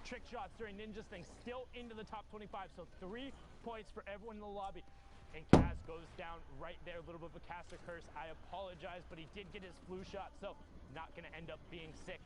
trick shots during Ninja's thing, still into the top 25. So 3 points for everyone in the lobby. And Kaz goes down right there, a little bit of a caster curse. I apologize, but he did get his flu shot, so not gonna end up being sick.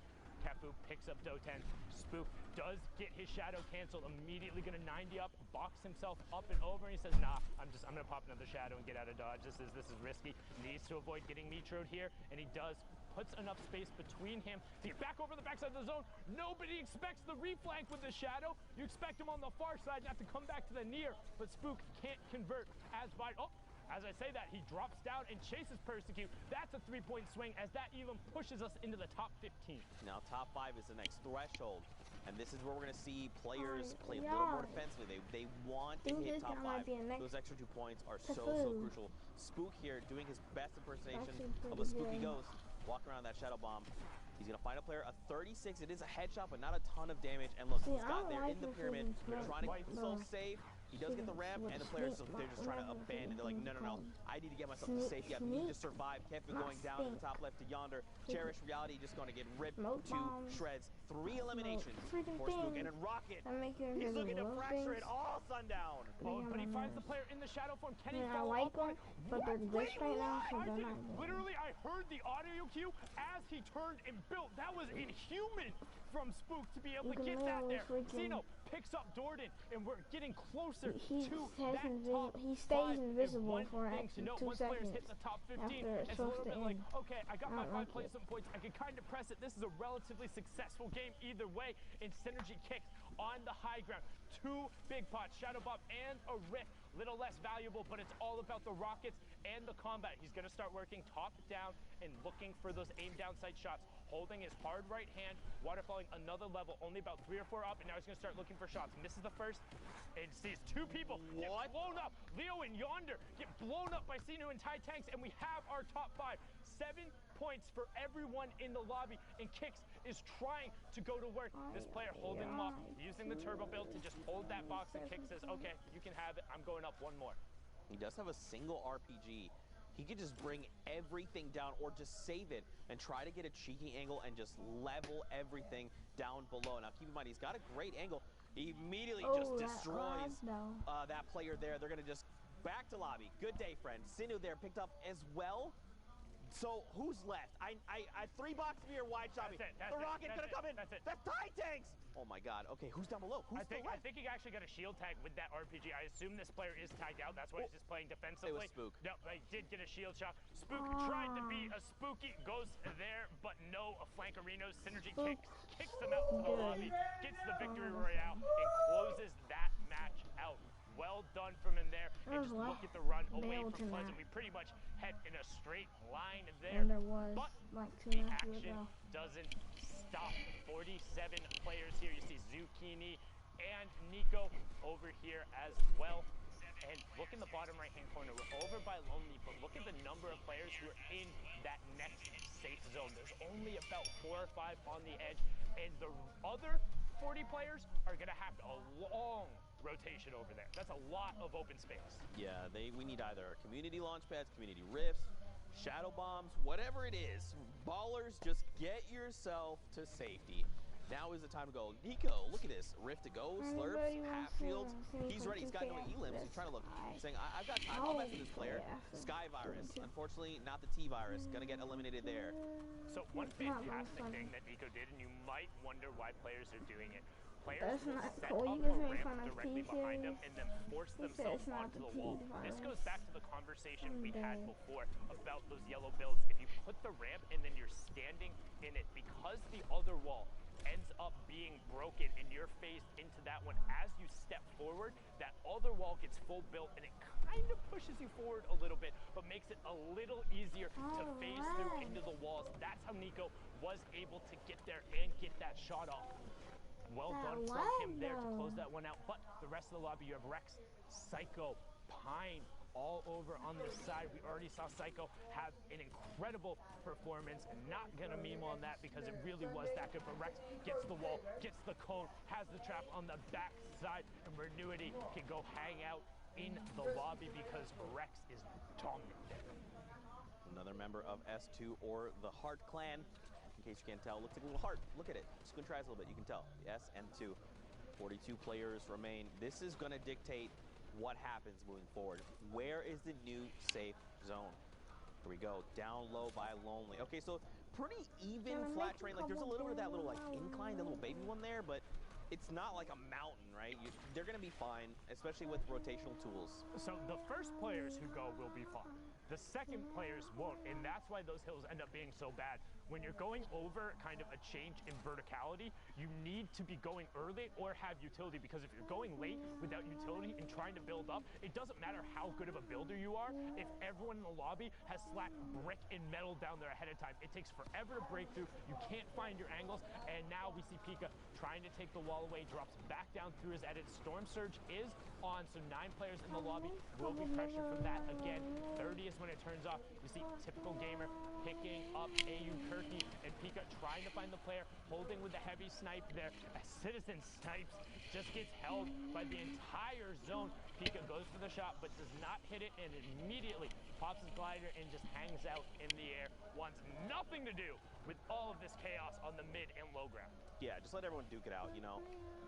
Kefu picks up Doten. Spook does get his shadow canceled, immediately gonna 90 up, box himself up and over, and he says, nah, I'm gonna pop another shadow and get out of dodge. This is risky. Needs to avoid getting metroed here, and he does. Puts enough space between him to get back over the backside of the zone. Nobody expects the reflank with the shadow. You expect him on the far side not to come back to the near, but Spook can't convert as wide. Oh, as I say that, he drops down and chases Persecute. That's a 3-point swing, as that even pushes us into the top 15. Now top 5 is the next threshold, and this is where we're going to see players play a little more defensively. They want to hit top 5. Those extra 2 points are so crucial. Spook here doing his best impersonation of a spooky ghost. Walk around that shadow bomb. He's gonna find a player, a 36. It is a headshot, but not a ton of damage. And look, he's got there in the pyramid. They're trying to keep himself safe. He does get the ramp, and the players, they're just trying to abandon. They're like, no. I need to get myself to safety. I need to survive. Kefu going down to the top left to Yonder. Cherish Reality just going to get ripped to shreds. 3 eliminations for Spook. And then Rocket, he's looking to fracture it all Sundown. Oh, but he finds the player in the shadow form. Can he I follow like up on them, it? but they're glitched right now, so they're not good. Literally, I heard the audio cue as he turned and built. That was inhuman from Spook to be able to get that there. Zeno picks up Jordan, and we're getting closer to that top he stays 5. invisible for to note, 2 once seconds. players hit the top 15, it's a little bit like, okay, I got my 5 placement points. I can kind of press it. This is a relatively successful game either way. And Synergy kicks on the high ground. 2 big pots, Shadow Bomb and a Rift. Little less valuable, but it's all about the rockets and the combat. He's going to start working top down and looking for those aim downside shots, holding his hard right hand, waterfalling another level, only about 3 or 4 up, and now he's going to start looking for shots. Misses the first, and sees 2 people get blown up. Leo and Yonder get blown up by Sinu and Ty Tanks, and we have our top 5. 7 points for everyone in the lobby, and Kix is trying to go to work. This player holding him up, using the turbo build to just hold that box, and Kix says, okay, you can have it. I'm going up 1 more. He does have a single RPG. He could just bring everything down or just save it and try to get a cheeky angle and just level everything down below. Now, keep in mind, he's got a great angle. He immediately just destroys that player there. They're going to just back to lobby. Good day, friend. Sinu there picked up as well. So who's left? I 3 boxes here wide shot me. The rocket gonna come in. That's Ty Tanks. Oh my God. Okay, who's down below? Who's still left? I think he actually got a shield tag with that RPG. I assume this player is tagged out. That's why he's just playing defensively. It was Spook. No, but he did get a shield shot. Spook tried to be a spooky ghost there, but no. A Flankerinos Synergy kicks them out to the lobby, gets the victory royale, and closes that match out. Well done from him there, and just look at the run away from Pleasant. We pretty much head in a straight line there, and there was but like 2 the matches action ago. doesn't stop. 47 players here. You see Zucchini and Nico over here as well. And look in the bottom right-hand corner. We're over by Lonely, but look at the number of players who are in that next safe zone. There's only about 4 or 5 on the edge, and the other 40 players are going to have a long rotation over there. That's a lot of open space. Yeah, we need either community launch pads, community rifts, shadow bombs, whatever it is. Ballers, just get yourself to safety. Now is the time to go. Nico, look at this. Rift to go, slurps, half shields. He's ready. He's got no elims. He's trying to look, saying, I've got time. I'll mess with this player. Sky Virus. Unfortunately, not the T Virus. Gonna get eliminated there. So one fantastic thing that Nico did, and you might wonder why players are doing it. Players will set up a ramp directly behind them and then force themselves onto the wall. This goes back to the conversation we had before about those yellow builds. If you put the ramp and then you're standing in it, because the other wall ends up being broken and you're phased into that one, as you step forward, that other wall gets full built and it kind of pushes you forward a little bit, but makes it a little easier to phase through into the walls. That's how Nico was able to get there and get that shot off. Well done from him there to close that one out. But the rest of the lobby, you have Rex, Psycho, Pine, all over on this side. We already saw Psycho have an incredible performance. Not gonna meme on that because it really was that good. But Rex gets the wall, gets the cone, has the trap on the back side, and Renuity can go hang out in the lobby because Rex is dominant. Another member of S2 or the Heart Clan in case you can't tell. Looks like a little heart. Look at it. Squint tries a little bit. You can tell. Yes, and 2. 42 players remain. This is going to dictate what happens moving forward. Where is the new safe zone? Here we go. Down low by Lonely. Okay, so pretty even flat terrain. Like, there's a little bit of that little, like, incline, that little baby one there, but it's not like a mountain, right? They're going to be fine, especially with rotational tools. So the first players who go will be fine. The second players won't, and that's why those hills end up being so bad. When you're going over kind of a change in verticality, you need to be going early or have utility, because if you're going late without utility and trying to build up, it doesn't matter how good of a builder you are. If everyone in the lobby has slapped brick and metal down there ahead of time, it takes forever to break through. You can't find your angles, and now we see Pika trying to take the wall away, drops back down through his edit. Storm Surge is on, so 9 players in the lobby will be pressured from that again. 30 is when it turns off. You see typical gamer picking up AU Kirky, and Pika trying to find the player, holding with the heavy snipe there. As Citizen snipes, just gets held by the entire zone. Pika goes for the shot, but does not hit it, and immediately pops his glider and just hangs out in the air. Wants nothing to do with all of this chaos on the mid and low ground. Yeah, just let everyone duke it out, you know.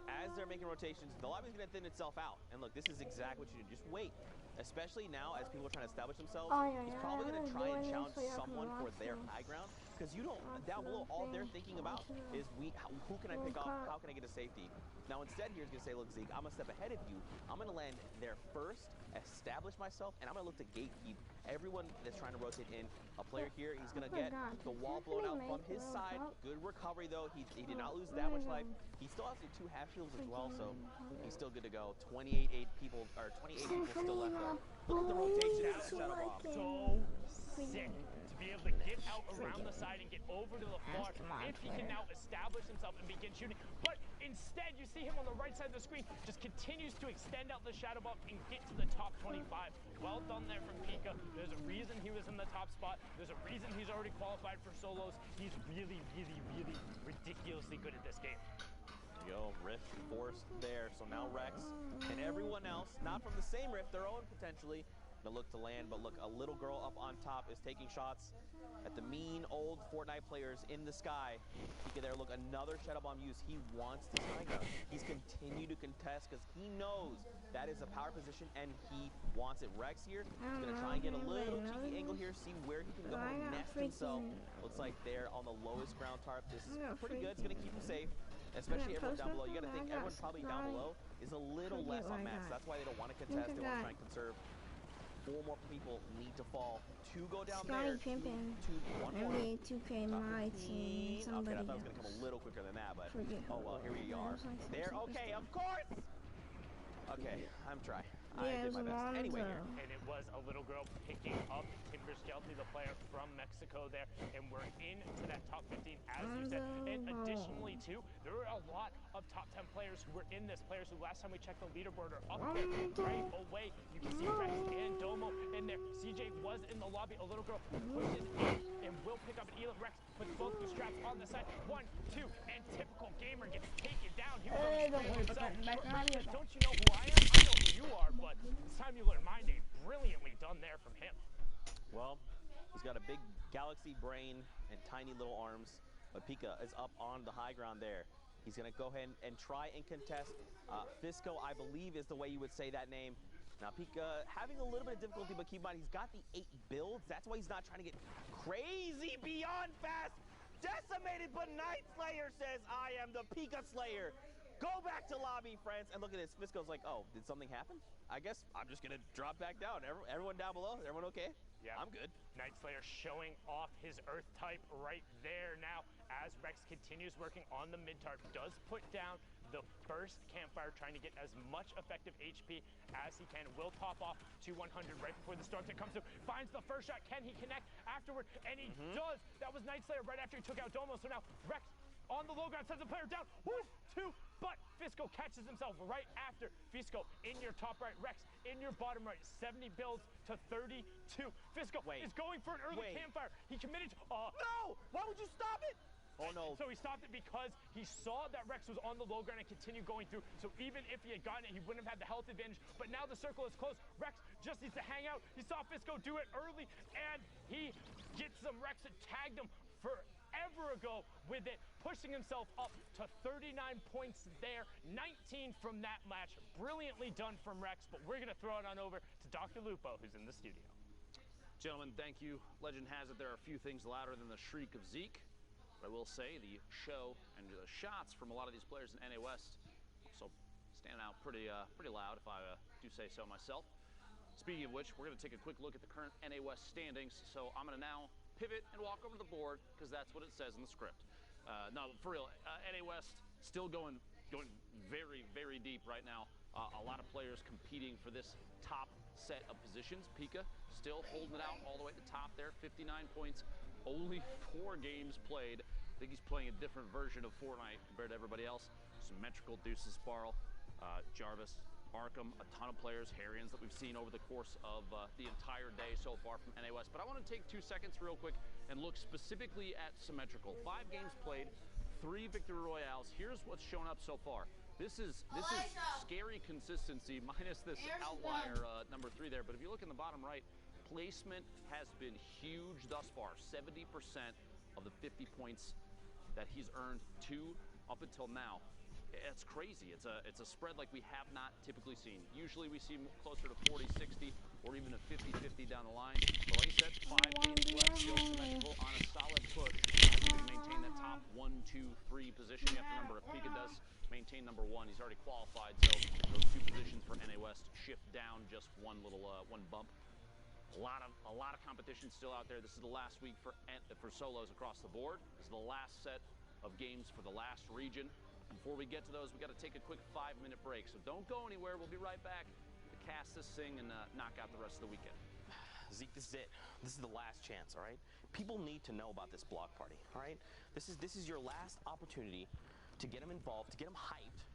As they're making rotations, the lobby's going to thin itself out. And look, this is exactly what you do. Just wait. Especially now, as people are trying to establish themselves, he's probably going to try and challenge someone for their high ground. Because you don't, down below, all they're thinking about is who can I pick off? How can I get a safety? Now, instead, he's going to say, look, Zeke, I'm going to step ahead of you. I'm going to land there first, establish myself, and I'm going to look to gatekeep everyone that's trying to rotate in. A player here, he's going to get the wall blown out from his side. Good recovery, though. He did not lose that much life. He still has the 2 half shields as well, so he's still good to go. 28 people still left, though. Look at the rotation out of Shadow Bomb. So sick to be able to get out around the side and get over to the far. If he can now establish himself and begin shooting. But instead, you see him on the right side of the screen, just continues to extend out the Shadow Bomb and get to the top 25. Well done there from Pika. There's a reason he was in the top spot. There's a reason he's already qualified for solos. He's really, really, really ridiculously good at this game. There you go, Rift forced there. So now Rex and everyone else, not from the same Rift, their own potentially, to look to land, but look, a little girl up on top is taking shots at the mean old Fortnite players in the sky. Pika there, look, another Shadow Bomb use. He wants this high ground. He's continued to contest because he knows that is a power position and he wants it. Rex here, he's gonna try and get a little cheeky angle here, see where he can go and nest himself. Looks like they're on the lowest ground tarp. This is pretty good, it's gonna keep him safe. Especially everyone down below. You gotta think everyone probably down below is a little less on mats. That's why they don't want to contest, they want to try and conserve. 4 more people need to fall. 2 go down there. 2, 1 more. NBA 2K my team. Okay, I thought it was gonna come a little quicker than that, but oh well, here we are. There, okay, of course. Okay, I'm trying. I did my best. Anyway, and it was a little girl picking up Timber Skelty, the player from Mexico there, and we're into that top 15, as you said. And additionally, too, there were a lot of top 10 players who were in this. Players who last time we checked the leaderboard are up there right away. You can see Rex and Domo in there. CJ was in the lobby. A little girl pushes in and will pick up an Elam. Rex puts both the straps on the side. 1, 2, and typical gamer gets taken down. He was on the screen himself. Don't you know who I am? I know who you are, but it's time you learn my name. Brilliantly done there from him. Well, he's got a big galaxy brain and tiny little arms, but Pika is up on the high ground there. He's going to go ahead and try and contest. Fisco, I believe, is the way you would say that name. Now, Pika having a little bit of difficulty, but keep in mind, he's got the 8 builds. That's why he's not trying to get crazy beyond fast. Decimated, but Night Slayer says, I am the Pika Slayer. Go back to lobby, friends. And look at this. Fisco's like, oh, did something happen? I guess I'm just going to drop back down. Everyone down below, everyone okay? Yeah. I'm good. Night Slayer showing off his Earth type right there now as Rex continues working on the mid-tarp. Does put down the first campfire, trying to get as much effective HP as he can. Will top off to 100 right before the storm that comes through. Finds the first shot. Can he connect afterward? And he does. That was Night Slayer right after he took out Domo. So now Rex on the low ground sends the player down. Woof, 2. But Fisco catches himself right after. Fisco in your top right. Rex in your bottom right. 70 builds to 32. Fisco is going for an early campfire. He committed to, no! Why would you stop it? Oh no. So he stopped it because he saw that Rex was on the low ground and continued going through. So even if he had gotten it, he wouldn't have had the health advantage. But now the circle is closed. Rex just needs to hang out. He saw Fisco do it early, and he gets some Rex that tagged him for forever ago with it, pushing himself up to 39 points there, 19 from that match. Brilliantly done from Rex, but we're going to throw it on over to Dr. Lupo, who's in the studio. Gentlemen, thank you. Legend has it there are a few things louder than the shriek of Zeke. But I will say the show and the shots from a lot of these players in NA West also stand out pretty loud, if I do say so myself. Speaking of which, we're going to take a quick look at the current NA West standings. So I'm going to now pivot and walk over the board because that's what it says in the script. No, for real, NA West still going very, very deep right now. A lot of players competing for this top set of positions. Pika still holding it out all the way at the top there, 59 points, only 4 games played. I think he's playing a different version of Fortnite compared to everybody else. Symmetrical, Deuces, Sparl, Jarvis, Arkham, a ton of players, Harrians that we've seen over the course of the entire day so far from NA West. But I want to take 2 seconds real quick and look specifically at Symmetrical. 5 games played, 3 victory royales. Here's what's shown up so far. This is scary consistency minus this outlier number 3 there. But if you look in the bottom right, placement has been huge thus far. 70% of the 50 points that he's earned up until now. It's crazy. It's a spread like we have not typically seen. Usually we see closer to 40-60 or even a 50-50 down the line. But like I said, 5 games left, still Symmetrical on a solid push to maintain that top 1, 2, 3 position. You have to remember, if Pika does maintain number 1, he's already qualified. So those 2 positions for NA West shift down just one bump. A lot of competition still out there. This is the last week for solos across the board. This is the last set of games for the last region. Before we get to those, we got to take a quick 5-minute break. So don't go anywhere. We'll be right back to cast this thing and knock out the rest of the weekend. Zeke, this is it. This is the last chance, all right? People need to know about this block party, all right? This is your last opportunity to get them involved, to get them hyped.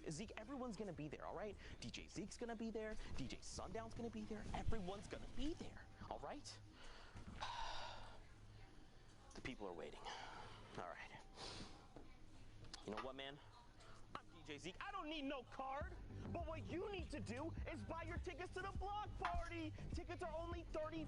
Zeke, everyone's going to be there, all right? DJ Zeke's going to be there. DJ Sundown's going to be there. Everyone's going to be there, all right? The people are waiting. All right. You know what, man? I'm DJ Zeke. I don't need no card. But what you need to do is buy your tickets to the block party. Tickets are only $35,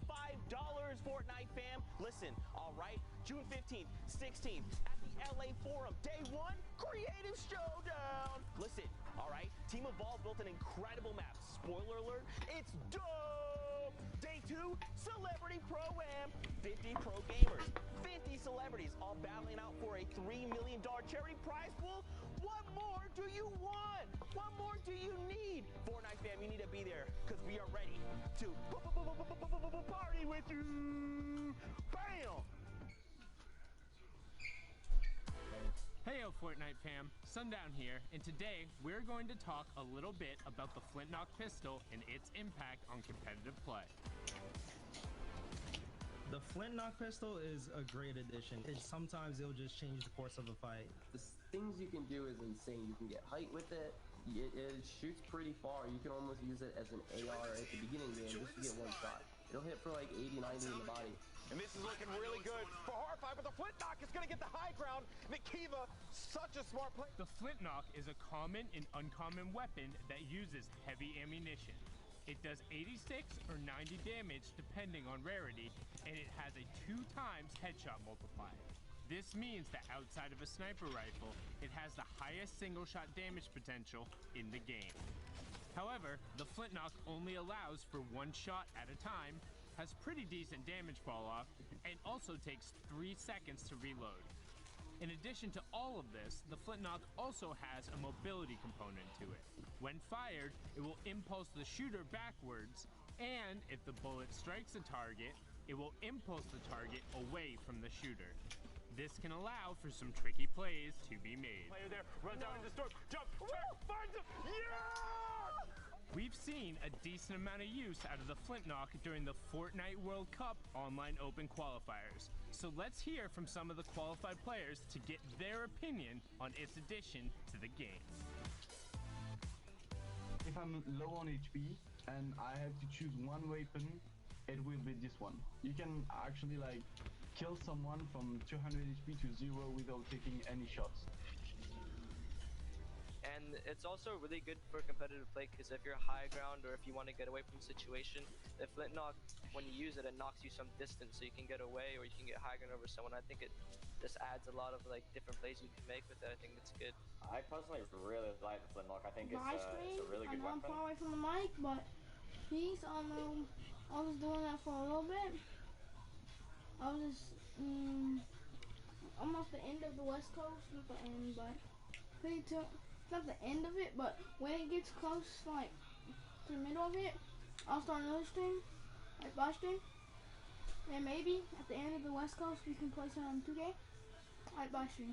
Fortnite fam. Listen, all right? June 15th, 16th at the LA Forum. Day 1, Creative Showdown. Listen, all right? Team Evolve built an incredible map. Spoiler alert, it's dope. Day 2, Celebrity Pro-Am. 50 pro gamers, 50 celebrities, all battling out for a $3 million charity prize pool. What more do you want? What more do you need? Fortnite fam, you need to be there because we are ready to party with you. Bam! Heyo Fortnite fam, Sundown here, and today we're going to talk a little bit about the Flintlock pistol and its impact on competitive play. The Flintlock pistol is a great addition. Sometimes it'll just change the course of a fight. The things you can do is insane. You can get height with it. It shoots pretty far. You can almost use it as an AR at the beginning game just to get one shot. It'll hit for like 80, 90 in the body. And this is looking really good for Hardfire, but the Flintlock is going to get the high ground. Nikiva, such a smart play. The Flintlock is a common and uncommon weapon that uses heavy ammunition. It does 86 or 90 damage depending on rarity, and it has a 2x headshot multiplier. This means that outside of a sniper rifle, it has the highest single shot damage potential in the game. However, the Flintlock only allows for 1 shot at a time, has pretty decent damage fall off, and also takes 3 seconds to reload. In addition to all of this, the Flintlock also has a mobility component to it. When fired, it will impulse the shooter backwards, and if the bullet strikes a target, it will impulse the target away from the shooter. This can allow for some tricky plays to be made. Player there, runs out into the storm, jump, finds him, yeah! We've seen a decent amount of use out of the Flintlock during the Fortnite World Cup online open qualifiers. So let's hear from some of the qualified players to get their opinion on its addition to the game. If I'm low on HP and I have to choose one weapon, it will be this one. You can actually like kill someone from 200 HP to 0 without taking any shots. And and it's also really good for competitive play because if you're high ground or if you want to get away from the situation, the flintlock, when you use it, it knocks you some distance so you can get away or you can get high ground over someone. I think it just adds a lot of like different plays you can make with it. I think it's good. I personally really like the flintlock. I think it's a really good weapon. I'm far away from the mic, but he's I was doing that for a little bit. I was just almost the end of the West Coast, not the end, but it's not the end of it, but when it gets close, like to the middle of it, I'll start another stream, like live stream, and maybe at the end of the West Coast we can play some 2K, like live stream.